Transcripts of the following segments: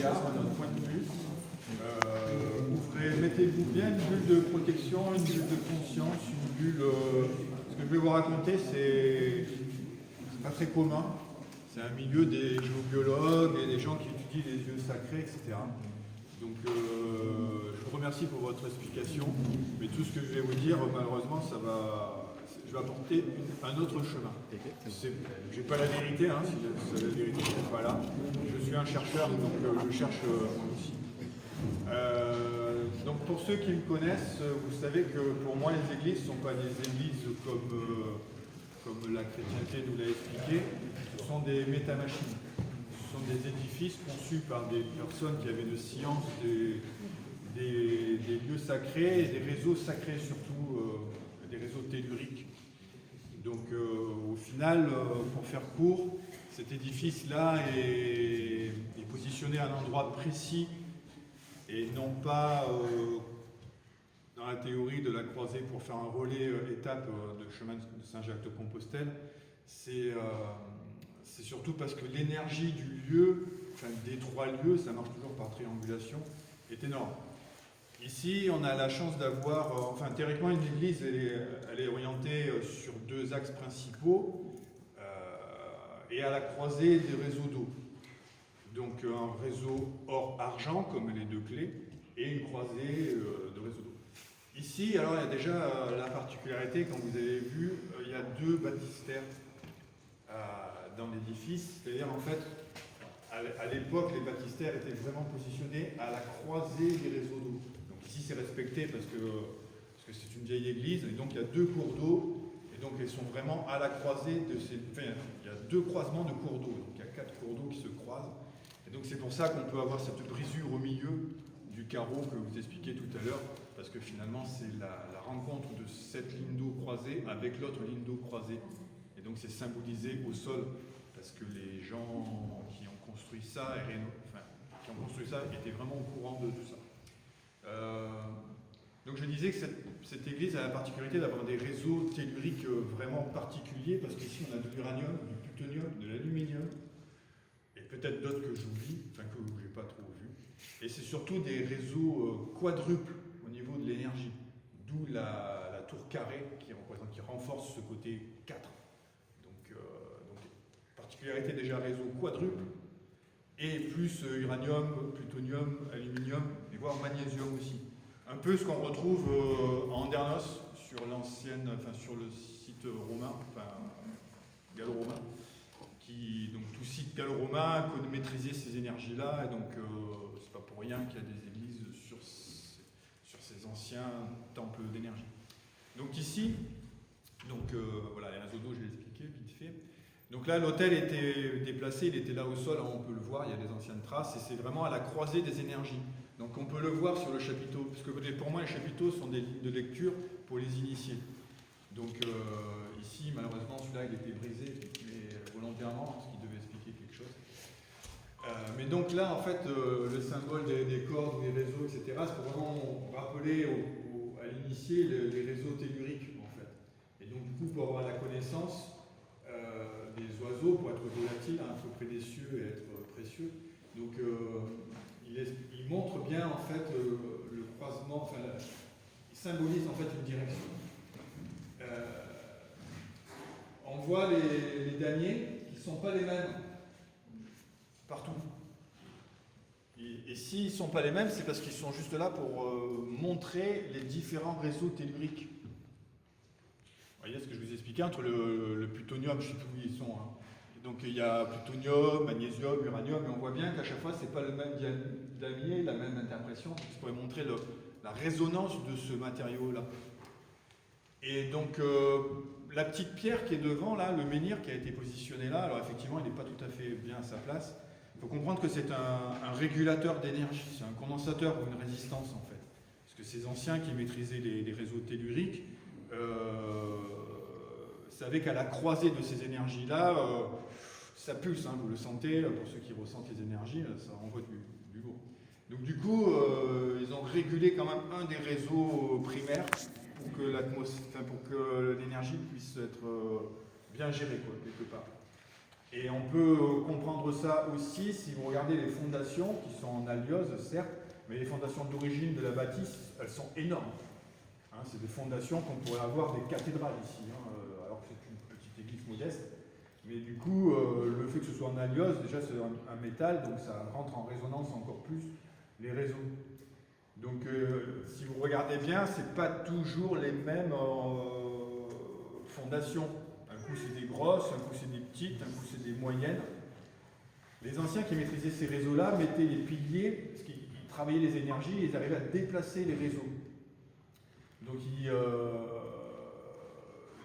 regard, un autre point de vue. Mettez-vous bien une bulle de protection, une bulle de conscience, une bulle. Ce que je vais vous raconter, c'est pas très commun. C'est un milieu des géobiologues et des gens qui étudient les lieux sacrés, etc. Donc, je vous remercie pour votre explication, mais tout ce que je vais vous dire, malheureusement, je vais apporter un autre chemin. Je n'ai pas la vérité, hein, si la vérité n'est pas là. Je suis un chercheur, donc je cherche moi aussi. Donc pour ceux qui me connaissent, vous savez que pour moi les églises ne sont pas des églises comme la chrétienté nous l'a expliqué, ce sont des métamachines. Ce sont des édifices conçus par des personnes qui avaient de science des lieux sacrés et des réseaux sacrés surtout, des réseaux telluriques. Donc au final, pour faire court, cet édifice-là est positionné à un endroit précis et non pas dans la théorie de la croisée pour faire un relais étape de chemin de Saint-Jacques-de-Compostelle. C'est surtout parce que l'énergie du lieu, enfin des trois lieux, ça marche toujours par triangulation, est énorme. Ici, on a la chance d'avoir, théoriquement, une église, elle est orientée sur deux axes principaux et à la croisée des réseaux d'eau. Donc un réseau or-argent, comme les deux clés, et une croisée de réseau d'eau. Ici, alors, il y a déjà la particularité, comme vous avez vu, il y a deux baptistères dans l'édifice, c'est-à-dire en fait, à l'époque, les baptistères étaient vraiment positionnés à la croisée des réseaux d'eau. Donc ici, c'est respecté parce que c'est une vieille église, et donc il y a deux cours d'eau, et donc ils sont vraiment à la croisée de ces... Enfin, il y a deux croisements de cours d'eau, donc il y a 4 cours d'eau qui se croisent, et donc c'est pour ça qu'on peut avoir cette brisure au milieu du carreau que vous expliquiez tout à l'heure, parce que finalement, c'est la rencontre de cette ligne d'eau croisée avec l'autre ligne d'eau croisée. Et donc c'est symbolisé au sol, parce que les gens qui ont construit ça, étaient vraiment au courant de tout ça. Donc je disais que cette église a la particularité d'avoir des réseaux telluriques vraiment particuliers, parce qu'ici on a de l'uranium, du plutonium, de l'aluminium, et peut-être d'autres que j'oublie, que je n'ai pas trop vu. Et c'est surtout des réseaux quadruples au niveau de l'énergie, d'où la tour carrée qui renforce ce côté 4. Donc particularité déjà réseau quadruple, et plus uranium, plutonium, aluminium, et voire magnésium aussi. Un peu ce qu'on retrouve en Andernos, sur le site romain, gallo-romain, donc tout site gallo-romain maîtrisait ces énergies-là, et donc c'est pas pour rien qu'il y a des églises sur ces anciens temples d'énergie. Donc ici, voilà, les réseaux d'eau, je l'ai expliqué vite fait. Donc là, l'autel était déplacé, il était là au sol, on peut le voir, il y a des anciennes traces, et c'est vraiment à la croisée des énergies. Donc on peut le voir sur le chapiteau, parce que pour moi, les chapiteaux sont des lignes de lecture pour les initiés. Donc ici, malheureusement, celui-là, il était brisé, mais volontairement, parce qu'il devait expliquer quelque chose. Mais donc là, en fait, le symbole des cordes, des réseaux, etc., c'est pour vraiment rappeler à l'initié les réseaux telluriques, en fait. Et donc, du coup, pour avoir la connaissance des oiseaux, pour être volatile, il faut près des cieux et être précieux. Donc, il montre bien, en fait, le croisement, il symbolise, en fait, une direction. On voit les damiers qui ne sont pas les mêmes partout. Et s'ils ne sont pas les mêmes, c'est parce qu'ils sont juste là pour montrer les différents réseaux telluriques. Vous voyez ce que je vous expliquais entre le plutonium, je ne sais plus où ils sont. Hein. Donc il y a plutonium, magnésium, uranium, et on voit bien qu'à chaque fois, ce n'est pas le même damier, la même interpression. Donc, ça pourrait montrer la résonance de ce matériau-là. Et donc, la petite pierre qui est devant, là, le menhir qui a été positionné là, alors effectivement, il n'est pas tout à fait bien à sa place. Il faut comprendre que c'est un régulateur d'énergie, c'est un condensateur ou une résistance, en fait. Parce que ces anciens qui maîtrisaient les réseaux telluriques savaient qu'à la croisée de ces énergies-là, ça pulse, hein, vous le sentez, pour ceux qui ressentent les énergies, ça renvoie du lourd. Donc du coup, ils ont régulé quand même un des réseaux primaires pour que l'énergie puisse être bien gérée, quelque part. Et on peut comprendre ça aussi si vous regardez les fondations, qui sont en alliose, certes, mais les fondations d'origine de la bâtisse, elles sont énormes. Hein, c'est des fondations qu'on pourrait avoir des cathédrales ici, hein, alors que c'est une petite église modeste. Mais du coup, le fait que ce soit en alliose, déjà c'est un métal, donc ça rentre en résonance encore plus les réseaux. Donc si vous regardez bien, c'est pas toujours les mêmes fondations. Un coup c'est des grosses, un coup c'est des petites, un coup c'est des moyennes. Les anciens qui maîtrisaient ces réseaux-là mettaient les piliers, parce qu'ils travaillaient les énergies et ils arrivaient à déplacer les réseaux. Donc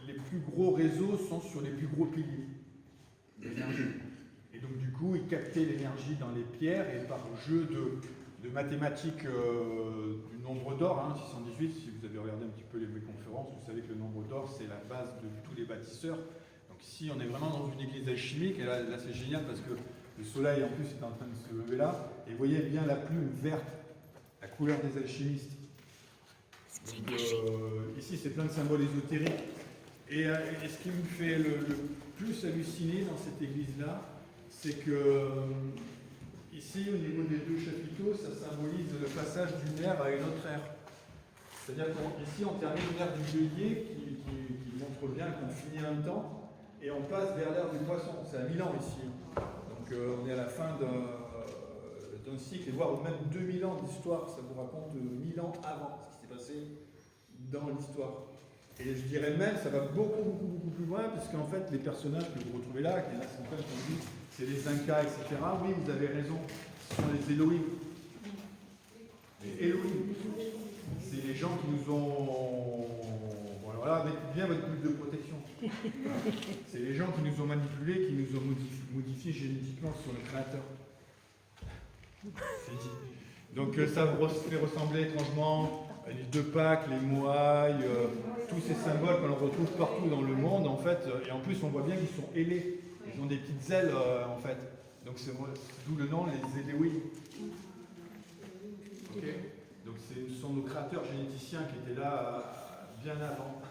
les plus gros réseaux sont sur les plus gros piliers d'énergie. Et donc du coup, ils captaient l'énergie dans les pierres et par jeu de mathématiques du nombre d'or, hein, 618, si vous avez regardé un petit peu les conférences, vous savez que le nombre d'or c'est la base de tous les bâtisseurs. Donc ici on est vraiment dans une église alchimique et là c'est génial parce que le soleil en plus est en train de se lever là et vous voyez bien la plume verte, la couleur des alchimistes. Donc, ici c'est plein de symboles ésotériques et ce qui me fait le plus halluciner dans cette église là, c'est que ici, au niveau des deux chapiteaux, ça symbolise le passage d'une ère à une autre ère. C'est-à-dire qu'ici, on termine l'ère du bélier, qui montre bien qu'on finit un temps, et on passe vers l'ère du poisson. C'est à 1000 ans ici. Donc on est à la fin d'un cycle, et voire même 2000 ans d'histoire. Ça vous raconte 1000 ans avant ce qui s'est passé dans l'histoire. Et je dirais même, ça va beaucoup plus loin, parce qu'en fait, les personnages que vous retrouvez là, qui sont plein qu'on dit, c'est les Incas, etc. Oui, vous avez raison, ce sont les Elohim. Les Elohim, c'est les gens qui nous ont... Bon, alors là, mettez bien votre coupe de protection. C'est les gens qui nous ont manipulés, qui nous ont modifiés génétiquement sur le Créateur. C'est dit. Donc ça vous fait ressembler étrangement à l'île de Pâques, les Moailles, tous ces symboles que l'on retrouve partout dans le monde, en fait. Et en plus, on voit bien qu'ils sont ailés. Ils ont des petites ailes, en fait. Donc c'est d'où le nom, les Elohim. Okay. Donc ce sont nos créateurs généticiens qui étaient là bien avant.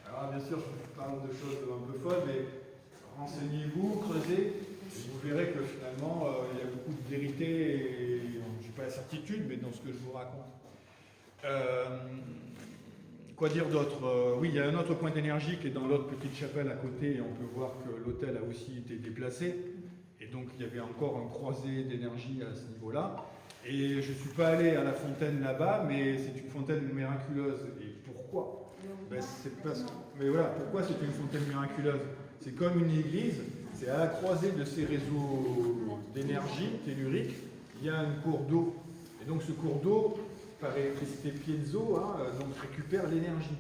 Alors bien sûr, je parle de choses un peu folles, mais renseignez-vous, creusez, et vous verrez que finalement, il y a beaucoup de vérité, et je n'ai pas la certitude, mais dans ce que je vous raconte. Quoi dire d'autre? Oui, il y a un autre point d'énergie qui est dans l'autre petite chapelle à côté, et on peut voir que l'autel a aussi été déplacé, et donc il y avait encore un croisé d'énergie à ce niveau-là. Et je ne suis pas allé à la fontaine là-bas, mais c'est une fontaine miraculeuse. Et pourquoi? Mais voilà, pourquoi c'est une fontaine miraculeuse? C'est comme une église, c'est à la croisée de ces réseaux d'énergie tellurique, il y a un cours d'eau. Et donc ce cours d'eau, par électricité piezo, donc récupère l'énergie.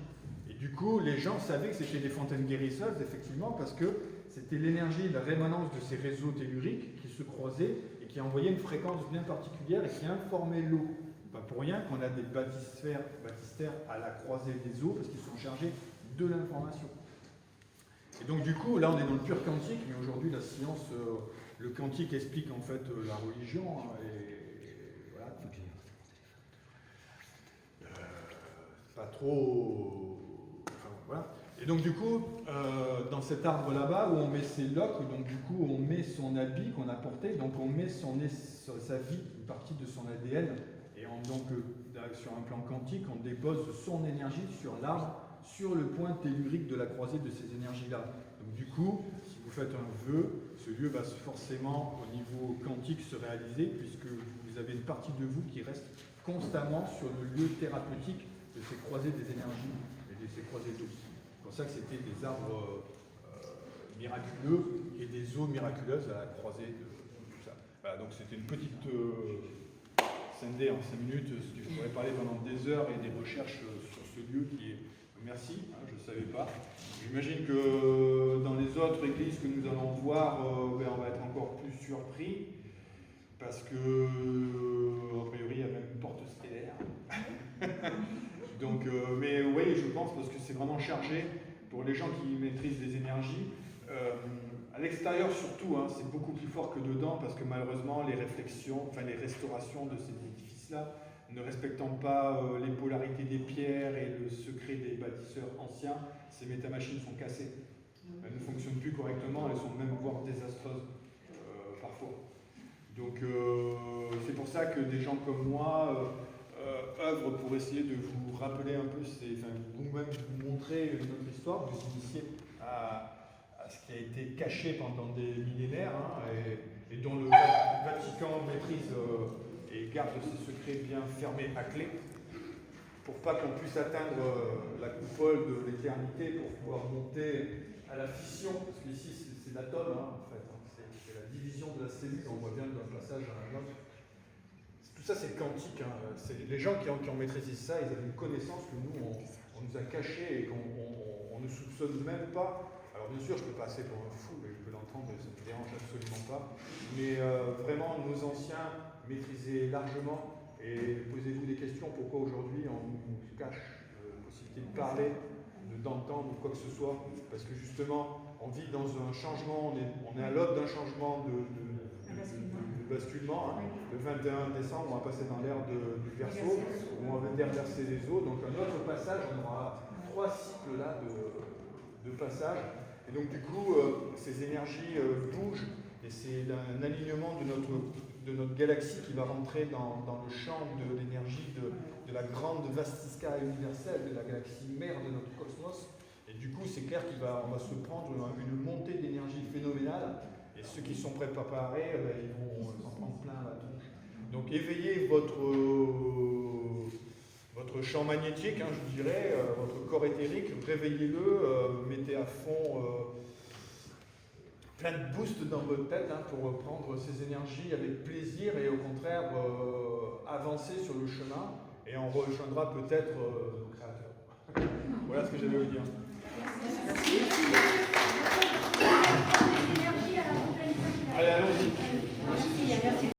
Et du coup, les gens savaient que c'était des fontaines guérisseuses, effectivement, parce que c'était l'énergie, la rémanence de ces réseaux telluriques qui se croisaient et qui envoyaient une fréquence bien particulière et qui informaient l'eau. Pas pour rien qu'on a des baptistères à la croisée des eaux, parce qu'ils sont chargés de l'information. Et donc du coup, là on est dans le pur quantique, mais aujourd'hui la science, le quantique explique en fait la religion, et voilà. Pas trop... Enfin, voilà. Et donc du coup, dans cet arbre là-bas, où on met ses locks, donc du coup on met son habit qu'on a porté, donc on met sa vie, une partie de son ADN, et donc sur un plan quantique, on dépose son énergie sur l'arbre, sur le point tellurique de la croisée de ces énergies-là. Donc du coup, si vous faites un vœu, ce lieu va forcément, au niveau quantique, se réaliser, puisque vous avez une partie de vous qui reste constamment sur le lieu thérapeutique de ces croisées des énergies et de ces croisées d'eau. C'est pour ça que c'était des arbres miraculeux et des eaux miraculeuses à la croisée de tout ça. Voilà, donc c'était une petite scindée en 5 minutes, ce que je pourrais parler pendant des heures et des recherches sur ce lieu qui est... Merci, je ne savais pas. J'imagine que dans les autres églises que nous allons voir, on va être encore plus surpris, parce que, a priori, il y a même une porte stellaire. Donc, mais oui, je pense, parce que c'est vraiment chargé pour les gens qui maîtrisent les énergies. À l'extérieur surtout, c'est beaucoup plus fort que dedans, parce que malheureusement, les restaurations de ces édifices-là, ne respectant pas les polarités des pierres et le secret des bâtisseurs anciens, ces métamachines sont cassées. Elles ne fonctionnent plus correctement, elles sont même voire désastreuses parfois. Donc c'est pour ça que des gens comme moi œuvrent pour essayer de vous rappeler un peu, vous-même vous montrer notre histoire, vous initier à ce qui a été caché pendant des millénaires et dont le Vatican maîtrise et garde ses secrets bien fermés à clé, pour pas qu'on puisse atteindre la coupole de l'éternité, pour pouvoir monter à la fission, parce qu'ici c'est l'atome en fait, c'est la division de la cellule, on voit bien d'un passage à un autre. Tout ça c'est quantique, les gens qui ont maîtrisé ça, ils avaient une connaissance que nous on nous a cachée et qu'on ne soupçonne même pas. Alors bien sûr je peux passer pour un fou, et je peux l'entendre, ça ne me dérange absolument pas, mais vraiment nos anciens maîtrisaient largement. Et posez-vous des questions, pourquoi aujourd'hui on nous cache la possibilité de parler, d'entendre quoi que ce soit, parce que justement on vit dans un changement, on est à l'aube d'un changement de basculement. Le 21 décembre, on va passer dans l'ère du Verseau, où on va inverser les eaux, donc un autre passage, on aura 3 cycles là de passage, et donc du coup ces énergies bougent, et c'est un alignement de notre galaxie qui va rentrer dans le champ de l'énergie de la grande vastisca universelle, de la galaxie mère de notre cosmos. Et du coup, c'est clair qu'on va se prendre une montée d'énergie phénoménale. Et ceux qui sont préparés, ils vont s'en prendre plein la tronche. Donc éveillez votre champ magnétique, je dirais, votre corps éthérique, réveillez-le, mettez à fond plein de boost dans votre tête pour prendre ces énergies avec plaisir et au contraire avancer sur le chemin, et on rejoindra peut-être nos créateurs. Voilà ce que j'avais à vous dire. Allez, allons-y. Merci.